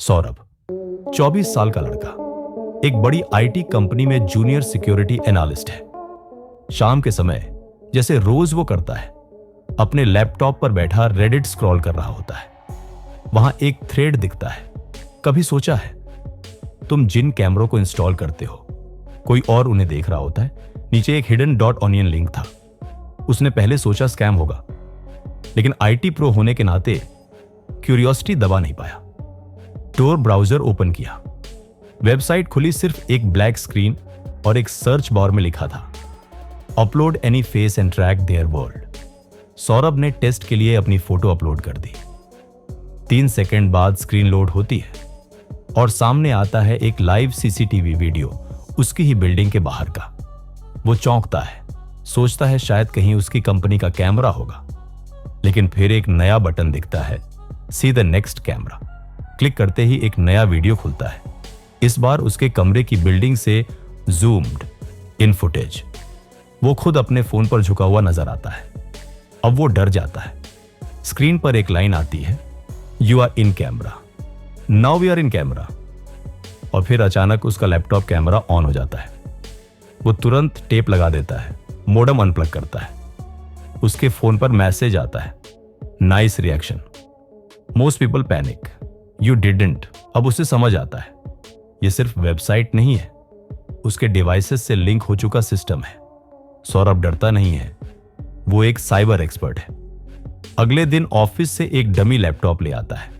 सौरभ 24 साल का लड़का एक बड़ी आईटी कंपनी में जूनियर सिक्योरिटी एनालिस्ट है। शाम के समय जैसे रोज वो करता है, अपने लैपटॉप पर बैठा रेडिट स्क्रॉल कर रहा होता है। वहां एक थ्रेड दिखता है। कभी सोचा है तुम जिन कैमरों को इंस्टॉल करते हो कोई और उन्हें देख रहा होता है? नीचे एक हिडन डॉट ऑनियन लिंक था। उसने पहले सोचा स्कैम होगा, लेकिन आईटी प्रो होने के नाते क्यूरियोसिटी दबा नहीं पाया। टोर ब्राउजर ओपन किया। वेबसाइट खुली, सिर्फ एक ब्लैक स्क्रीन और एक सर्च बार में लिखा था upload any face and track there world. Saurabh ने टेस्ट के लिए अपनी फोटो अपलोड कर दी। 3 सेकंड बाद स्क्रीन लोड होती है और सामने आता है एक लाइव सीसीटीवी वीडियो उसकी ही बिल्डिंग के बाहर का। वो चौंकता है, सोचता है शायद कहीं उसकी कंपनी का कैमरा होगा, लेकिन फिर एक नया बटन दिखता है, see the next camera. Click करते ही एक नया वीडियो खुलता है, इस बार उसके कमरे की बिल्डिंग से जूम्ड इन फुटेज। वो खुद अपने फोन पर झुका हुआ नजर आता है। अब वो डर जाता है। स्क्रीन पर एक लाइन आती है, you are in camera, now we are in camera. और फिर अचानक उसका लैपटॉप कैमरा ऑन हो जाता है। वो तुरंत टेप लगा देता है, मोडेम अनप्लग करता है। उसके फोन पर मैसेज आता है, nice reaction, most people panic, you didn't. अब उसे समझ आता है ये सिर्फ वेबसाइट नहीं है, उसके डिवाइसेस से लिंक हो चुका सिस्टम है। सौरभ डरता नहीं है, वो एक साइबर एक्सपर्ट है। अगले दिन ऑफिस से एक डमी लैपटॉप ले आता है।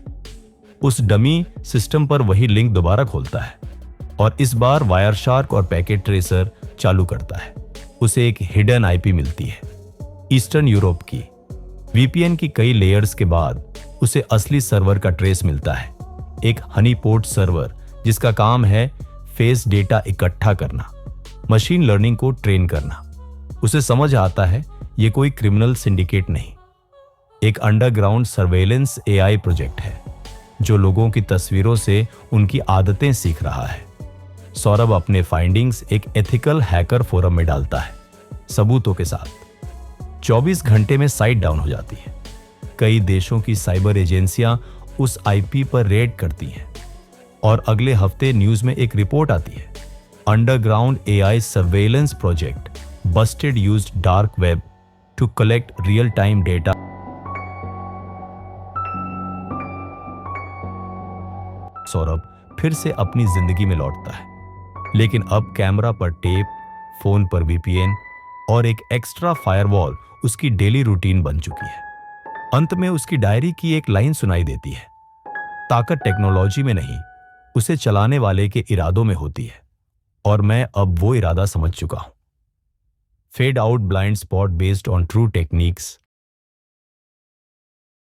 उस डमी सिस्टम पर वही लिंक दोबारा खोलता है और इस बार वायरशार्क और पैकेट ट्रेसर चालू करता है। उसे एक हिडन आईपी मिलती है, ईस्टर्न यूरोप की। वीपीएन की कई लेयर्स के बाद उसे असली सर्वर का ट्रेस मिलता है, एक हनीपोट सर्वर जिसका काम है फेस डेटा इकट्ठा करना, मशीन लर्निंग को ट्रेन करना। उसे समझ आता है ये कोई क्रिमिनल सिंडिकेट नहीं, एक अंडरग्राउंड सर्वेलेंस एआई प्रोजेक्ट है जो लोगों की तस्वीरों से उनकी आदतें सीख रहा है। सौरभ अपने फाइंडिंग्स एक एथिकल हैकर फोरम में डालता है, सबूतों के साथ। 24 घंटे में साइट डाउन हो जाती है। कई देशों की साइबर एजेंसियां उस आईपी पर रेड करती हैं और अगले हफ्ते न्यूज में एक रिपोर्ट आती है, underground AI surveillance project Busted used dark web two collect real time data. Saurabh फिर से अपनी जिंदगी में लौटता है, लेकिन अब कैमरा पर टेप, फोन पर वीपीएन और एक एक्स्ट्रा फायरवॉल उसकी डेली रूटीन बन चुकी है। अंत में उसकी डायरी की एक लाइन सुनाई देती है, ताकत टेक्नोलॉजी में नहीं, उसे चलाने वाले के इरादों में होती है, और मैं अब वो इरादा समझ चुका हूं। Fade out blind spot based on true techniques